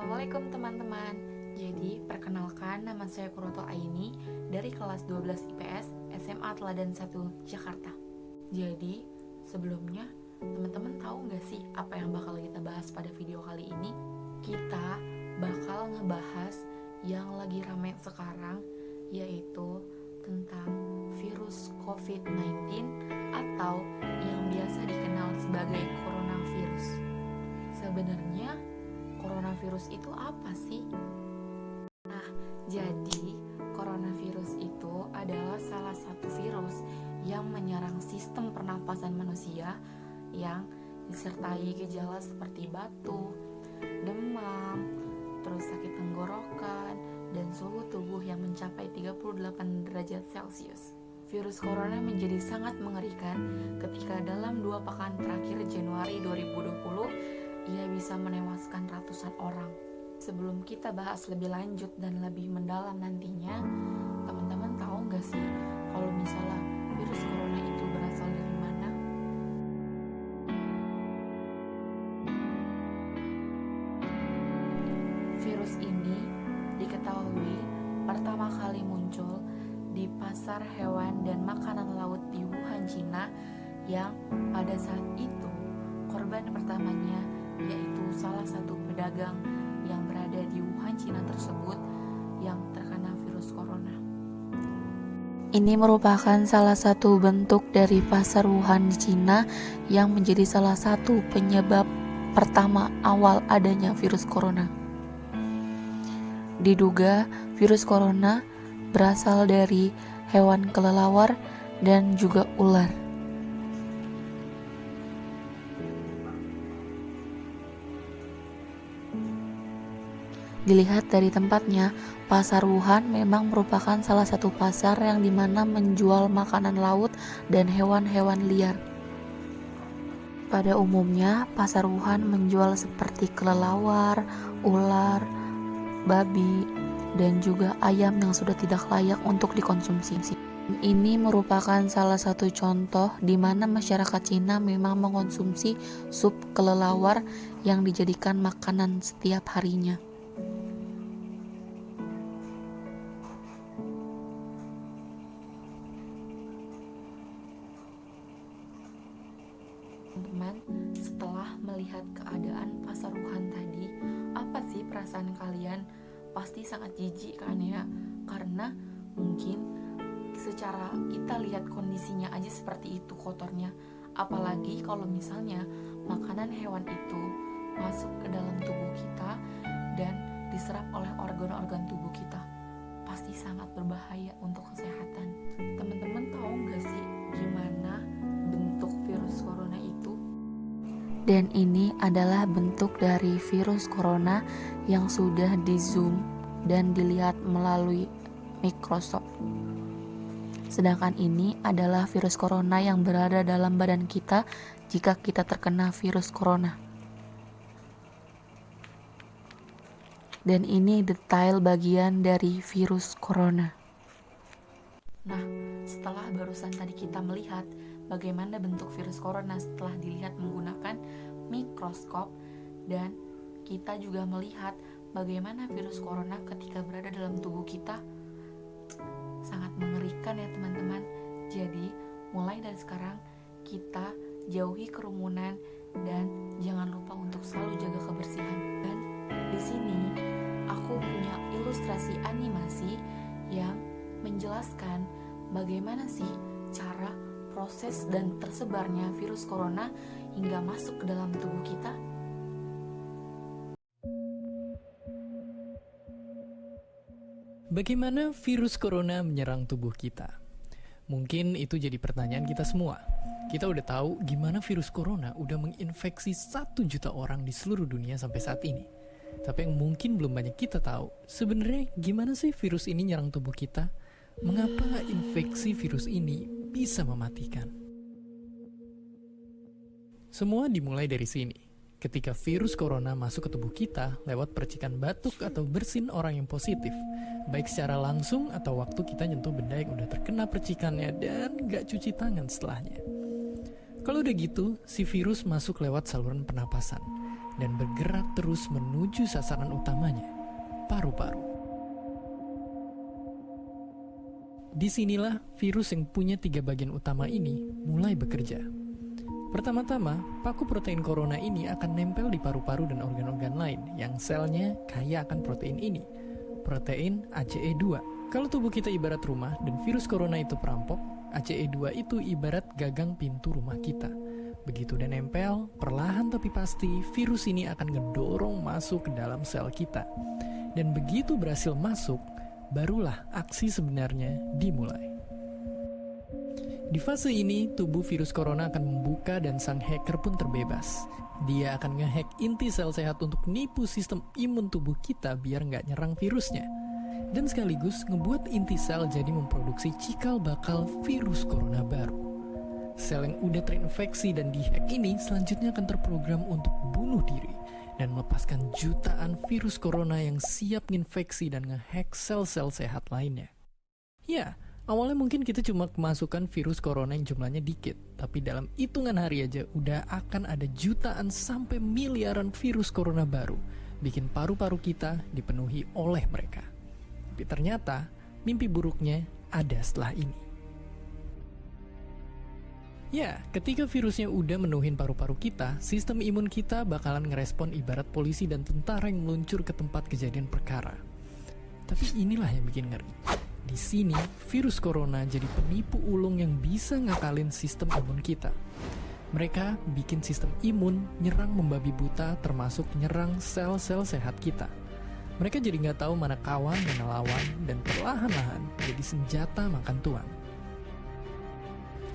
Assalamualaikum teman-teman. Jadi, perkenalkan nama saya Kuroto Aini dari kelas 12 IPS SMA Teladan 1 Jakarta. Jadi, sebelumnya teman-teman tahu nggak sih apa yang bakal kita bahas pada video kali ini? Kita bakal ngebahas yang lagi ramai sekarang, yaitu tentang virus COVID-19 atau yang biasa dikenal sebagai coronavirus. Sebenarnya coronavirus itu apa sih? Nah, jadi coronavirus itu adalah salah satu virus yang menyerang sistem pernapasan manusia yang disertai gejala seperti batuk, demam, terus sakit tenggorokan, dan suhu tubuh yang mencapai 38 derajat Celcius. Virus corona menjadi sangat mengerikan ketika dalam 2 pekan terakhir Januari 2020 ia bisa menewaskan ratusan orang. Sebelum kita bahas lebih lanjut dan lebih mendalam nantinya, teman-teman tahu nggak sih kalau misalnya virus corona itu berasal dari mana? Virus ini diketahui pertama kali muncul di pasar hewan dan makanan laut di Wuhan, Cina, yang pada saat itu korban pertamanya yaitu salah satu pedagang yang berada di Wuhan, Cina tersebut yang terkena virus corona. Ini merupakan salah satu bentuk dari pasar Wuhan di Cina yang menjadi salah satu penyebab pertama awal adanya virus corona. Diduga virus corona berasal dari hewan kelelawar dan juga ular. Dilihat dari tempatnya, pasar Wuhan memang merupakan salah satu pasar yang dimana menjual makanan laut dan hewan-hewan liar. Pada umumnya, pasar Wuhan menjual seperti kelelawar, ular, babi, dan juga ayam yang sudah tidak layak untuk dikonsumsi. Ini merupakan salah satu contoh di mana masyarakat Cina memang mengonsumsi sup kelelawar yang dijadikan makanan setiap harinya. Teman-teman, setelah melihat keadaan pasar Wuhan tadi, apa sih perasaan kalian? Pasti sangat jijik kan ya? Karena mungkin secara kita lihat kondisinya aja seperti itu kotornya. Apalagi kalau misalnya makanan hewan itu masuk ke dalam tubuh kita dan diserap oleh organ-organ tubuh kita. Pasti sangat berbahaya untuk kesehatan. Teman-teman tahu gak sih gimana bentuk virus corona itu? Dan ini adalah bentuk dari virus corona yang sudah di zoom dan dilihat melalui mikroskop. Sedangkan ini adalah virus corona yang berada dalam badan kita jika kita terkena virus corona. Dan ini detail bagian dari virus corona. Nah, setelah barusan tadi kita melihat bagaimana bentuk virus corona setelah dilihat menggunakan mikroskop, dan kita juga melihat bagaimana virus corona ketika berada dalam tubuh kita, sangat mengerikan ya teman-teman. Jadi mulai dari sekarang kita jauhi kerumunan dan jangan lupa untuk selalu jaga kebersihan. Dan di sini aku punya ilustrasi animasi yang menjelaskan bagaimana sih cara proses dan tersebarnya virus corona hingga masuk ke dalam tubuh kita. Bagaimana virus corona menyerang tubuh kita? Mungkin itu jadi pertanyaan kita semua. Kita udah tahu gimana virus corona udah menginfeksi 1 juta orang di seluruh dunia sampai saat ini. Tapi yang mungkin belum banyak kita tahu, sebenarnya gimana sih virus ini nyerang tubuh kita? Mengapa infeksi virus ini bisa mematikan? Semua dimulai dari sini. Ketika virus corona masuk ke tubuh kita lewat percikan batuk atau bersin orang yang positif, baik secara langsung atau waktu kita nyentuh benda yang udah terkena percikannya dan gak cuci tangan setelahnya. Kalau udah gitu, si virus masuk lewat saluran pernapasan. dan bergerak terus menuju sasaran utamanya, paru-paru. Disinilah virus yang punya 3 bagian utama ini mulai bekerja. Pertama-tama, paku protein corona ini akan nempel di paru-paru dan organ-organ lain yang selnya kaya akan protein ini, protein ACE2. Kalau tubuh kita ibarat rumah dan virus corona itu perampok, ACE2 itu ibarat gagang pintu rumah kita. Begitu udah nempel, perlahan tapi pasti virus ini akan ngedorong masuk ke dalam sel kita. Dan begitu berhasil masuk, barulah aksi sebenarnya dimulai. Di fase ini, tubuh virus corona akan membuka dan sang hacker pun terbebas. Dia akan ngehack inti sel sehat untuk nipu sistem imun tubuh kita biar nggak nyerang virusnya. Dan sekaligus ngebuat inti sel jadi memproduksi cikal bakal virus corona baru. Sel yang udah terinfeksi dan dihack ini selanjutnya akan terprogram untuk bunuh diri dan melepaskan jutaan virus corona yang siap nginfeksi dan ngehack sel-sel sehat lainnya. Ya, awalnya mungkin kita cuma kemasukan virus corona yang jumlahnya dikit, tapi dalam hitungan hari aja udah akan ada jutaan sampai miliaran virus corona baru, bikin paru-paru kita dipenuhi oleh mereka. Tapi ternyata, mimpi buruknya ada setelah ini. Ya, ketika virusnya udah menuhin paru-paru kita, sistem imun kita bakalan ngerespon ibarat polisi dan tentara yang meluncur ke tempat kejadian perkara. Tapi inilah yang bikin ngeri. Di sini, virus corona jadi penipu ulung yang bisa ngakalin sistem imun kita. Mereka bikin sistem imun nyerang membabi buta termasuk nyerang sel-sel sehat kita. Mereka jadi nggak tahu mana kawan, mana lawan, dan perlahan-lahan jadi senjata makan tuan.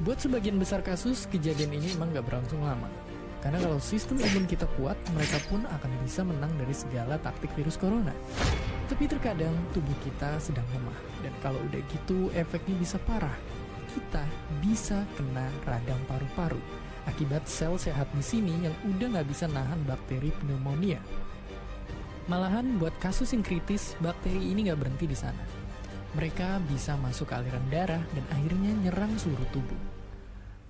Buat sebagian besar kasus, kejadian ini emang nggak berlangsung lama. Karena kalau sistem imun kita kuat, mereka pun akan bisa menang dari segala taktik virus corona. Tapi terkadang tubuh kita sedang lemah, dan kalau udah gitu efeknya bisa parah. Kita bisa kena radang paru-paru akibat sel sehat di sini yang udah nggak bisa nahan bakteri pneumonia. Malahan buat kasus yang kritis, bakteri ini nggak berhenti di sana. Mereka bisa masuk ke aliran darah dan akhirnya nyerang seluruh tubuh.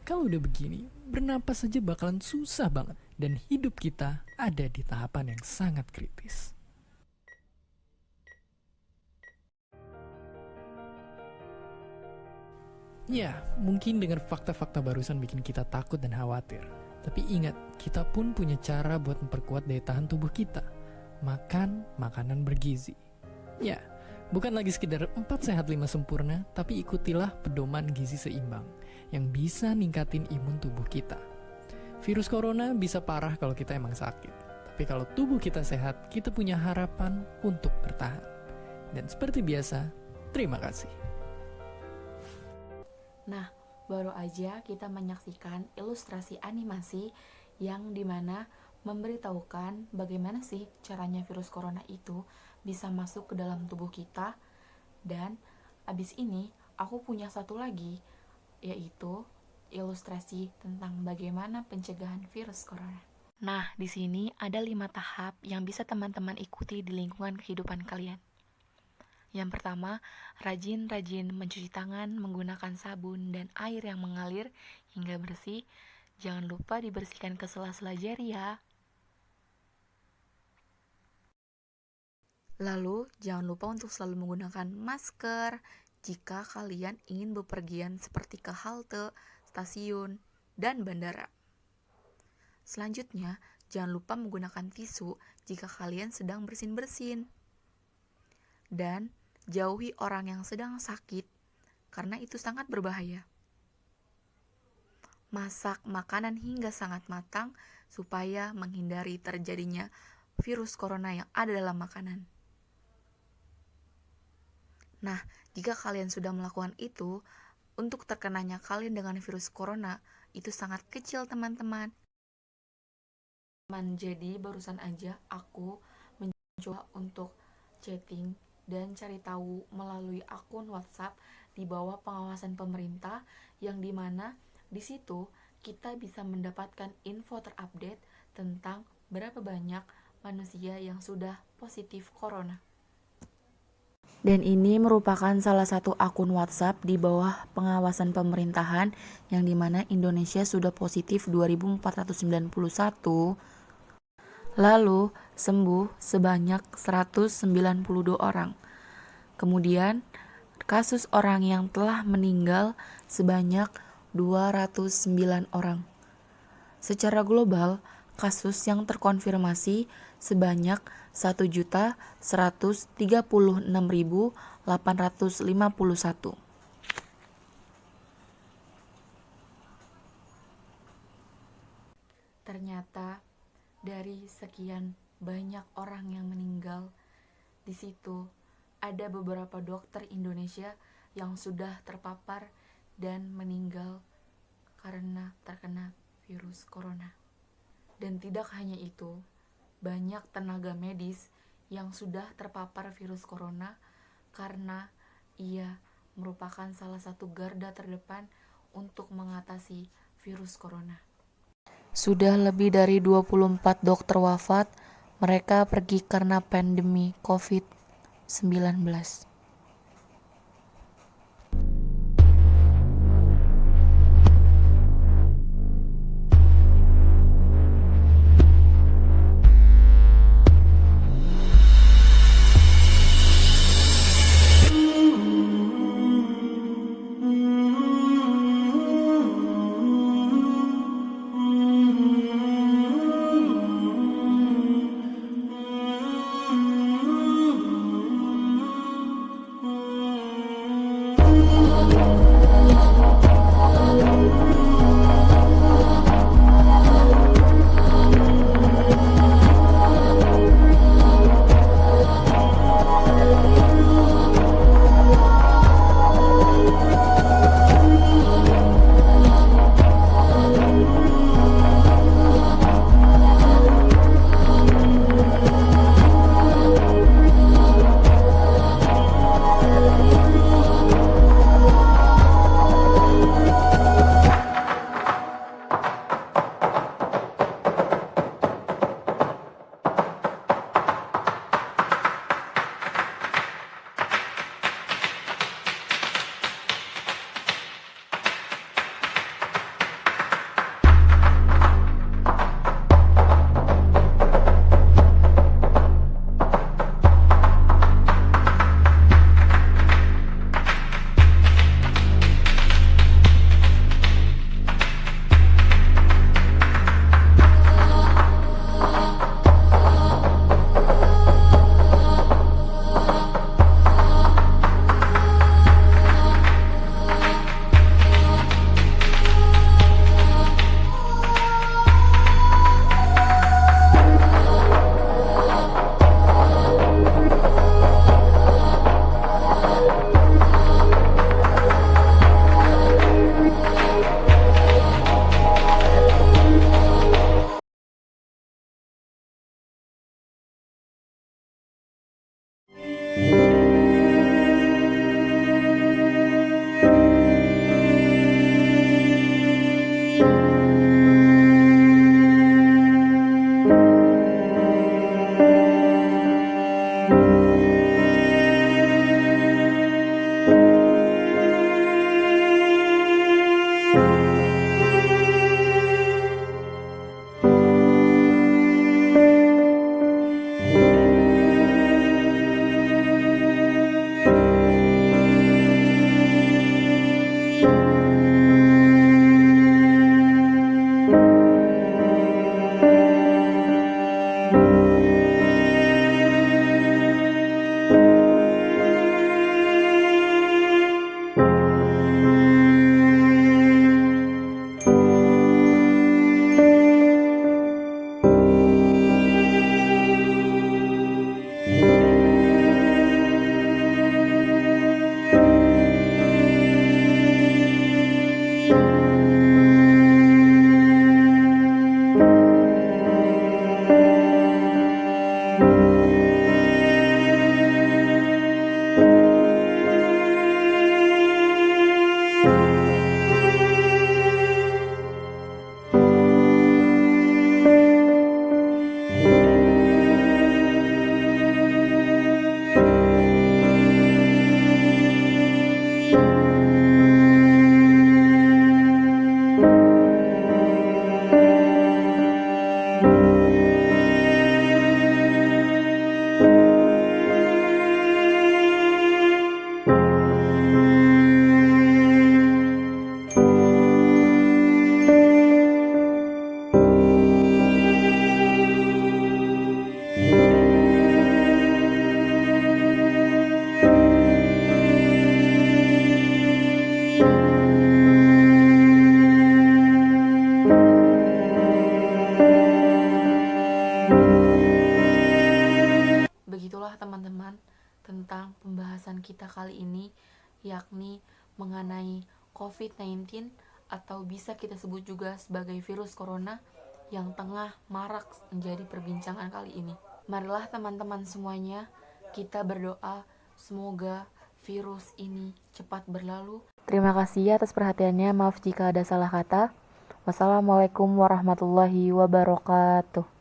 Kalau udah begini, bernapas saja bakalan susah banget dan hidup kita ada di tahapan yang sangat kritis. Ya, mungkin dengan fakta-fakta barusan bikin kita takut dan khawatir. Tapi ingat, kita pun punya cara buat memperkuat daya tahan tubuh kita. Makan makanan bergizi. Ya, bukan lagi sekedar 4 sehat 5 sempurna, tapi ikutilah pedoman gizi seimbang yang bisa ningkatin imun tubuh kita. Virus corona bisa parah kalau kita emang sakit. Tapi kalau tubuh kita sehat, kita punya harapan untuk bertahan. Dan seperti biasa, terima kasih. Nah, baru aja kita menyaksikan ilustrasi animasi yang dimana memberitahukan bagaimana sih caranya virus corona itu bisa masuk ke dalam tubuh kita. Dan abis ini aku punya satu lagi, yaitu ilustrasi tentang bagaimana pencegahan virus corona. Nah, di sini ada 5 tahap yang bisa teman-teman ikuti di lingkungan kehidupan kalian. Yang pertama, rajin-rajin mencuci tangan menggunakan sabun dan air yang mengalir hingga bersih. Jangan lupa dibersihkan ke sela-sela jari ya. Lalu, jangan lupa untuk selalu menggunakan masker jika kalian ingin bepergian seperti ke halte, stasiun, dan bandara. Selanjutnya, jangan lupa menggunakan tisu jika kalian sedang bersin-bersin. Dan jauhi orang yang sedang sakit, karena itu sangat berbahaya. Masak makanan hingga sangat matang, supaya menghindari terjadinya virus corona yang ada dalam makanan. Nah, jika kalian sudah melakukan itu, untuk terkenanya kalian dengan virus corona, itu sangat kecil teman-teman. Jadi barusan aja aku mencoba untuk chatting dan cari tahu melalui akun WhatsApp di bawah pengawasan pemerintah, yang dimana di situ kita bisa mendapatkan info terupdate tentang berapa banyak manusia yang sudah positif corona. Dan ini merupakan salah satu akun WhatsApp di bawah pengawasan pemerintahan, yang dimana Indonesia sudah positif 2.491. Lalu sembuh sebanyak 192 orang. Kemudian kasus orang yang telah meninggal sebanyak 209 orang. Secara global, kasus yang terkonfirmasi sebanyak 1.136.851. Ternyata dari sekian banyak orang yang meninggal, di situ ada beberapa dokter Indonesia yang sudah terpapar dan meninggal karena terkena virus corona. Dan tidak hanya itu, banyak tenaga medis yang sudah terpapar virus corona karena ia merupakan salah satu garda terdepan untuk mengatasi virus corona. Sudah lebih dari 24 dokter wafat, mereka pergi karena pandemi COVID-19. Baiklah teman-teman, tentang pembahasan kita kali ini, yakni mengenai COVID-19 atau bisa kita sebut juga sebagai virus corona yang tengah marak menjadi perbincangan kali ini. Marilah teman-teman semuanya, kita berdoa semoga virus ini cepat berlalu. Terima kasih atas perhatiannya, maaf jika ada salah kata. Wassalamualaikum warahmatullahi wabarakatuh.